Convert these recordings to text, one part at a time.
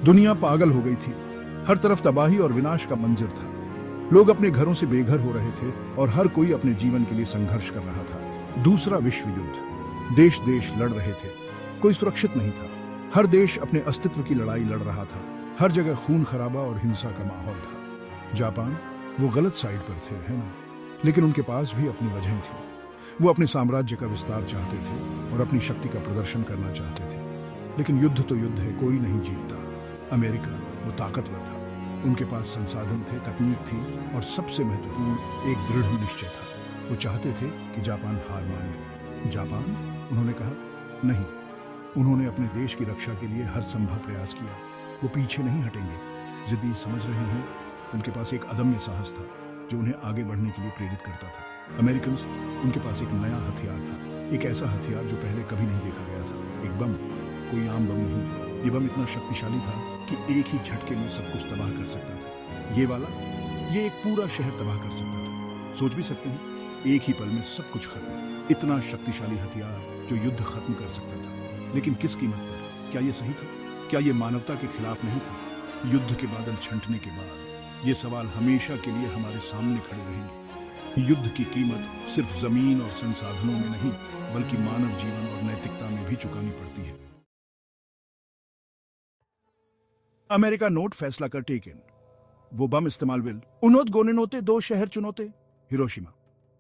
दुनिया पागल हो गई थी। हर तरफ तबाही और विनाश का मंजर था। लोग अपने घरों से बेघर हो रहे थे और हर कोई अपने जीवन के लिए संघर्ष कर रहा था। दूसरा विश्व युद्ध। देश देश लड़ रहे थे, कोई सुरक्षित नहीं था। हर देश अपने अस्तित्व की लड़ाई लड़ रहा था। हर जगह खून खराबा और हिंसा का माहौल था। जापान, वो गलत साइड पर थे, है ना? लेकिन उनके पास भी अपनी वजह थी। वो अपने साम्राज्य का विस्तार चाहते थे और अपनी शक्ति का प्रदर्शन करना चाहते थे। लेकिन युद्ध तो युद्ध है, कोई नहीं जीतता। अमेरिका, वो ताकतवर था। उनके पास संसाधन थे, तकनीक थी और सबसे महत्वपूर्ण एक दृढ़ निश्चय था। वो चाहते थे कि जापान हार मान ले। जापान, उन्होंने कहा, नहीं। उन्होंने अपने देश की रक्षा के लिए हर संभव प्रयास किया। वो पीछे नहीं हटेंगे। जिद्दी, समझ रहे हैं? उनके पास एक अदम्य साहस था जो उन्हें आगे बढ़ने के लिए प्रेरित करता था। अमेरिकन, उनके पास एक नया हथियार था, एक ऐसा हथियार जो पहले कभी नहीं देखा गया था। एक बम, कोई आम बम नहीं। ये बम इतना शक्तिशाली था कि एक ही झटके में सब कुछ तबाह कर सकता था। ये वाला, ये एक पूरा शहर तबाह कर सकता था। सोच भी सकते हैं, एक ही पल में सब कुछ खत्म। इतना शक्तिशाली हथियार जो युद्ध खत्म कर सकता था। लेकिन किस कीमत पर? क्या ये सही था? क्या ये मानवता के खिलाफ नहीं था? युद्ध के बादल छंटने के बाद ये सवाल हमेशा के लिए हमारे सामने खड़े रहेंगे। युद्ध की कीमत सिर्फ जमीन और संसाधनों में नहीं, बल्कि मानव जीवन और नैतिकता में भी चुकानी पड़ती है। अमेरिका नोट फैसला कर टेकन। वो बम इस्तेमाल विल उन्होत गोने नोते दो शहर चुनोते, हिरोशिमा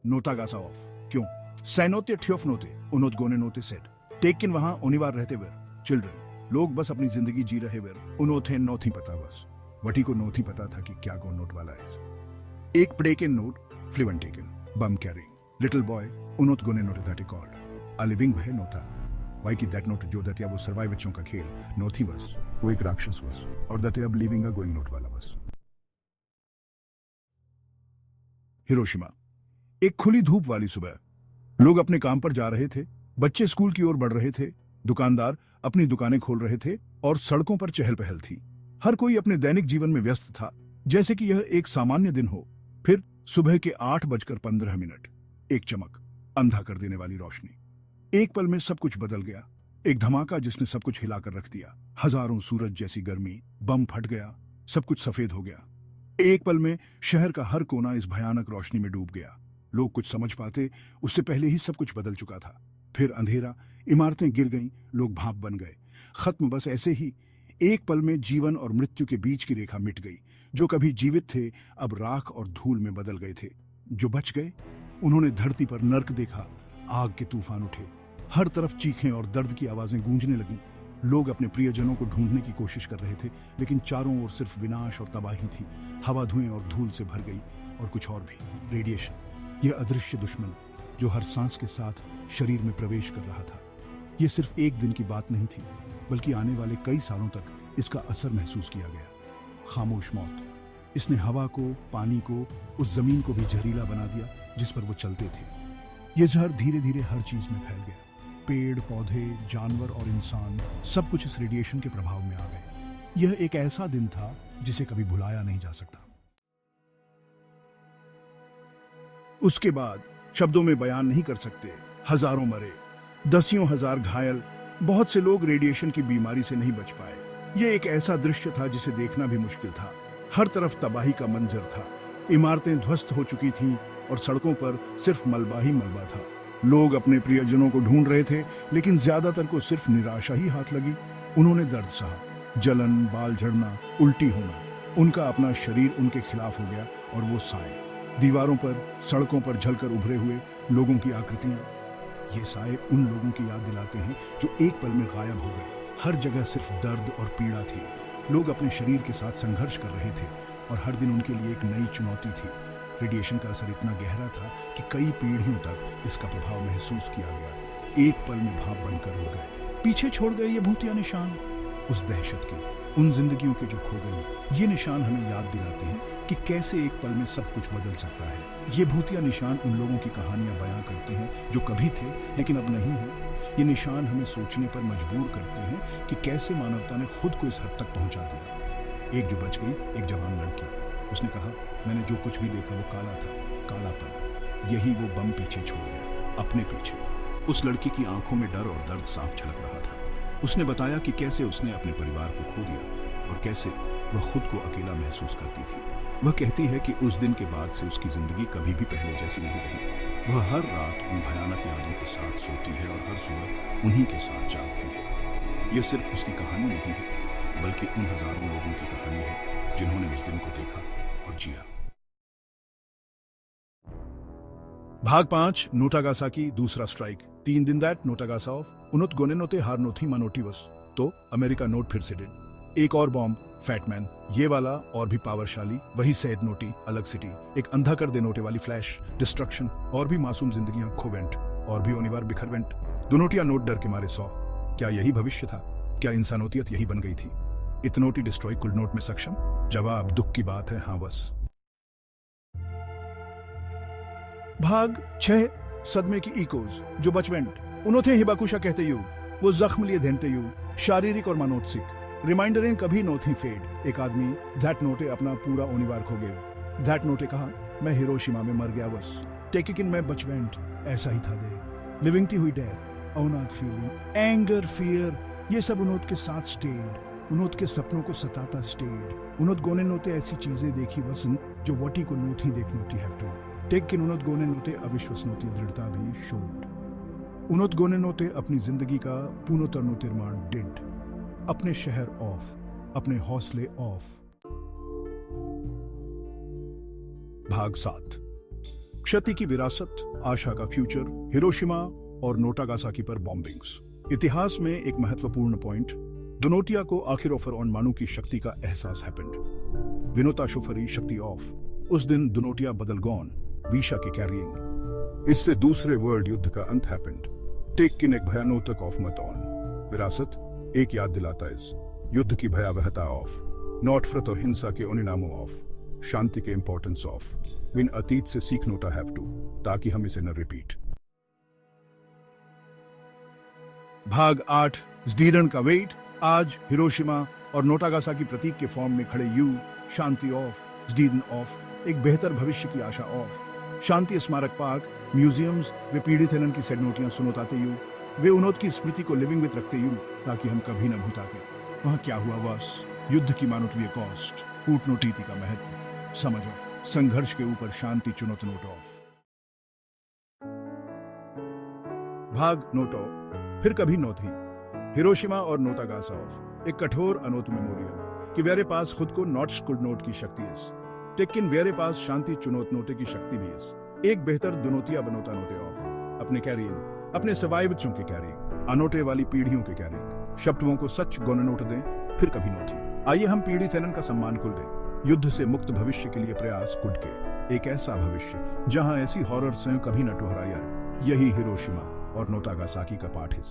नोतागासा ऑफ। क्यों? सैनोते ठ्योफ नोते उन्होत गोने नोते सेट टेकन। वहां ओनिवार रहते वर चिल्ड्रन, लोग बस अपनी जिंदगी जी रहे वर। उन्होंने नोथी पता, बस वटी को नोथी पता था कि क्या को नोट वाला है। एक प्रेकन नोट फ्लिवन taken bomb carrying little boy उन्होत गोने नोटे दैट कॉल्ड अ लिविंग भय नोता। वाई की दैट नोट जो दतिया वो सर्वाइव बच्चों का खेल नोथी बस, वो एक राक्षस बस, और दतिया अब लिविंग अ गोइंग नोट वाला बस। हिरोशिमा, एक खुली धूप वाली सुबह। लोग अपने काम पर जा रहे थे, बच्चे स्कूल की ओर बढ़ रहे थे, दुकानदार अपनी दुकानें खोल रहे थे और सड़कों पर चहल पहल थी। हर कोई अपने दैनिक जीवन में व्यस्त था, जैसे कि यह एक सामान्य दिन हो। फिर सुबह के 8:15 एक चमक, अंधा कर देने वाली रोशनी। एक पल में सब कुछ बदल गया। एक धमाका जिसने सब कुछ हिलाकर रख दिया। हजारों सूरज जैसी गर्मी, बम फट गया, सब कुछ सफेद हो गया। एक पल में शहर का हर कोना इस भयानक रोशनी में डूब गया। लोग कुछ समझ पाते उससे पहले ही सब कुछ बदल चुका था। फिर अंधेरा, इमारतें गिर गईं, लोग भाप बन गए। खत्म, बस ऐसे ही। एक पल में जीवन और मृत्यु के बीच की रेखा मिट गई। जो कभी जीवित थे अब राख और धूल में बदल गए थे। जो बच गए, उन्होंने धरती पर नर्क देखा। आग के तूफान उठे, हर तरफ चीखें और दर्द की आवाजें गूंजने लगीं। लोग अपने प्रियजनों को ढूंढने की कोशिश कर रहे थे, लेकिन चारों ओर सिर्फ विनाश और तबाही थी। हवा धुएं और धूल से भर गई, और कुछ और भी, रेडिएशन, यह अदृश्य दुश्मन जो हर सांस के साथ शरीर में प्रवेश कर रहा था। यह सिर्फ एक दिन की बात नहीं थी, बल्कि आने वाले कई सालों तक इसका असर महसूस किया गया। खामोश मौत, इसने हवा को, पानी को, उस जमीन को भी जहरीला बना दिया जिस पर वो चलते थे। यह जहर धीरे धीरे हर चीज में फैल गया। पेड़, पौधे, जानवर और इंसान, सब कुछ इस रेडिएशन के प्रभाव में आ गए। यह एक ऐसा दिन था जिसे कभी भुलाया नहीं जा सकता। उसके बाद शब्दों में बयान नहीं कर सकते। हजारों मरे, दसियों हजार घायल, बहुत से लोग रेडिएशन की बीमारी से नहीं बच पाए। यह एक ऐसा दृश्य था जिसे देखना भी मुश्किल था। हर तरफ तबाही का मंजर था। इमारतें ध्वस्त हो चुकी थीं और सड़कों पर सिर्फ मलबा ही मलबा था। लोग अपने प्रियजनों को ढूंढ रहे थे, लेकिन ज्यादातर को सिर्फ निराशा ही हाथ लगी। उन्होंने दर्द सहा, जलन, बाल झड़ना, उल्टी होना। उनका अपना शरीर उनके खिलाफ हो गया और वो साए, दीवारों पर, सड़कों पर झलकर उभरे हुए लोगों की आकृतियां। ये साए उन लोगों की याद दिलाते हैं जो एक पल में गायब हो गए। हर जगह सिर्फ दर्द और पीड़ा थी। लोग अपने शरीर के साथ संघर्ष कर रहे थे और हर दिन उनके लिए एक नई चुनौती थी। रेडिएशन का असर इतना गहरा था कि कई पीढ़ियों तक इसका प्रभाव महसूस किया गया। एक पल में भाप बनकर उड़ गए। पीछे छोड़ गए ये भूतिया निशान, उस दहशत के, उन जिंदगियों के जो खो गई। ये निशान हमें याद दिलाते हैं कि कैसे एक पल में सब कुछ बदल सकता है। ये भूतिया निशान उन लोगों की कहानियां बयां करते हैं जो कभी थे लेकिन अब नहीं है। ये निशान हमें सोचने पर मजबूर करते हैं कि कैसे मानवता ने खुद को इस हद तक पहुंचा दिया। एक जो बच गई, एक जवान लड़की, उसने कहा, मैंने जो कुछ भी देखा वो काला था, कालापन। यही वो बम पीछे छोड़ गया, अपने पीछे। उस लड़की की आंखों में डर और दर्द साफ झलक रहा था। उसने बताया कि कैसे उसने अपने परिवार को खो दिया, और कैसे वह खुद को अकेला महसूस करती थी। वह कहती है कि उस दिन के बाद से उसकी जिंदगी कभी भी पहले जैसी नहीं रही। वह हर रात उन भयानक यादों के साथ सोती है और हर सुबह उन्हीं के साथ जागती है। यह सिर्फ उसकी कहानी नहीं है, बल्कि उन हजारों लोगों की कहानी है जिन्होंने उस दिन को देखा और जिया। भाग 5 नोटागासाकी दूसरा स्ट्राइक। 3 दिन दैट नोटागासाओफ उन्नत गोनेनोते हार नोथी मनोटिवस तो अमेरिका नोट फिर से डेड। एक और बॉम्ब फैटमैन, ये वाला और भी पावरशाली, वही सैड नोटी अलग सिटी, एक अंधा कर दे नोटे वाली फ्लैश, डिस्ट्रक्शन और भी मासूम जिंदगियां खोवेंट और भी ओनिवार बिखरवेंट। दुनोटिया नोट डर के मारे 100। क्या यही भविष्य था? क्या इंसानोतियत यही बन गई थी? इतनोटी डिस्ट्रॉय कुल नोट में सक्षम? जवाब दुख की बात है, हाँ बस। भाग 6 सदमे की इकोज जो बचवेंट उन्होंने हिबाकुशा कहते यू वो जख्म लिए धेनते यू शारीरिक और मानोत्सिक रिमाइंडर इन कभी नो थी फेड। एक आदमी दैट नोटे अपना पूरा ओनिवार खो गए। दैट नोटे कहा मैं हिरोशिमा में मर गया बस। टेक इन मैं बचवेंट ऐसा ही था दे लिविंग थी हुई डेथ औनाद फीलिंग एंगर फियर ये सब उन्होंने के साथ स्टेड। उन्होंने के सपनों को सताता स्टेड। उन्होंने गोने नोते ऐसी चीजें देखी वसन जो वटी को नोथी देख नोटी हैव टू टेक किन उन्होंने गोने नोते अविश्वसनीय दृढ़ता भी शोड। उन्होंने गोने नोते अपनी जिंदगी का पुनोत्तर निर्माण डिड। अपने शहर ऑफ, अपने हौसले ऑफ। भाग 7 क्षति की विरासत, आशा का फ्यूचर, हिरोशिमा और नोटागासाकी पर बॉम्बिंग्स। इतिहास में एक महत्वपूर्ण पॉइंट, दुनोटिया को आखिर ऑफर ऑन मानू की शक्ति का एहसास हैपेंड। विनोता शुफरी शक्ति ऑफ। उस दिन दुनोटिया बदल गॉन, वीशा के कैरियंग। इससे दूसरे वर्ल्ड युद्ध का अंत हैपेंड। टेक किन एक भयानोतक ऑफ मत ऑन। विरासत एक याद दिलाता इस युद्ध की भयावहता ऑफ, नफरत और हिंसा के उनिनामों ऑफ, शांति के इंपॉर्टेंस ऑफ। इन अतीत से सीख नोटा हैव टू ताकि हम इसे न रिपीट। भाग 8 ज़्दीडन का वेट। आज हिरोशिमा और नोटागासाकी प्रतीक के फॉर्म में खड़े यू, शांति ऑफ, ज़्दीडन ऑफ, एक बेहतर भविष्य की आशा ऑफ। शांति स्मारक पार्क, म्यूजियम्स वे पीड़ित हेलन की सैडनोटियां सुनोताते यू, वे उन्होंने की स्मृति को लिविंग विथ रखते यू ताकि हम कभी न भूताते वहां क्या हुआ बस। युद्ध की मानोटवीय कॉस्ट, कूटनीति का महत्व समझो, संघर्ष के ऊपर शांति चुनौत नोट ऑफ। भाग नोटो फिर कभी नो थी। हिरोशिमा और नोटागासाओफ एक कठोर अनोत मेमोरियल कि वेरे पास खुद को नॉट स्कुड नोट की शक्ति है, लेकिन वेरे पास शांति चुनौत नोटे की शक्ति भी है। एक बेहतर दुनोतिया बनोता नोटे ऑफ, अपने कैरियर, अपने सवाइवचों के कैरियर, अनोटे वाली पीढ़ियों के कैरियर, शब्दों को सच गोने नोट दें फिर कभी नो थी। आइए हम पीड़ित हेलन का सम्मान कुल दें, युद्ध से मुक्त भविष्य के लिए प्रयास कुड के, एक ऐसा भविष्य जहां ऐसी हॉरर से कभी न टोहराया। यही हिरोशिमा और नोटागासाकी का पाठ है।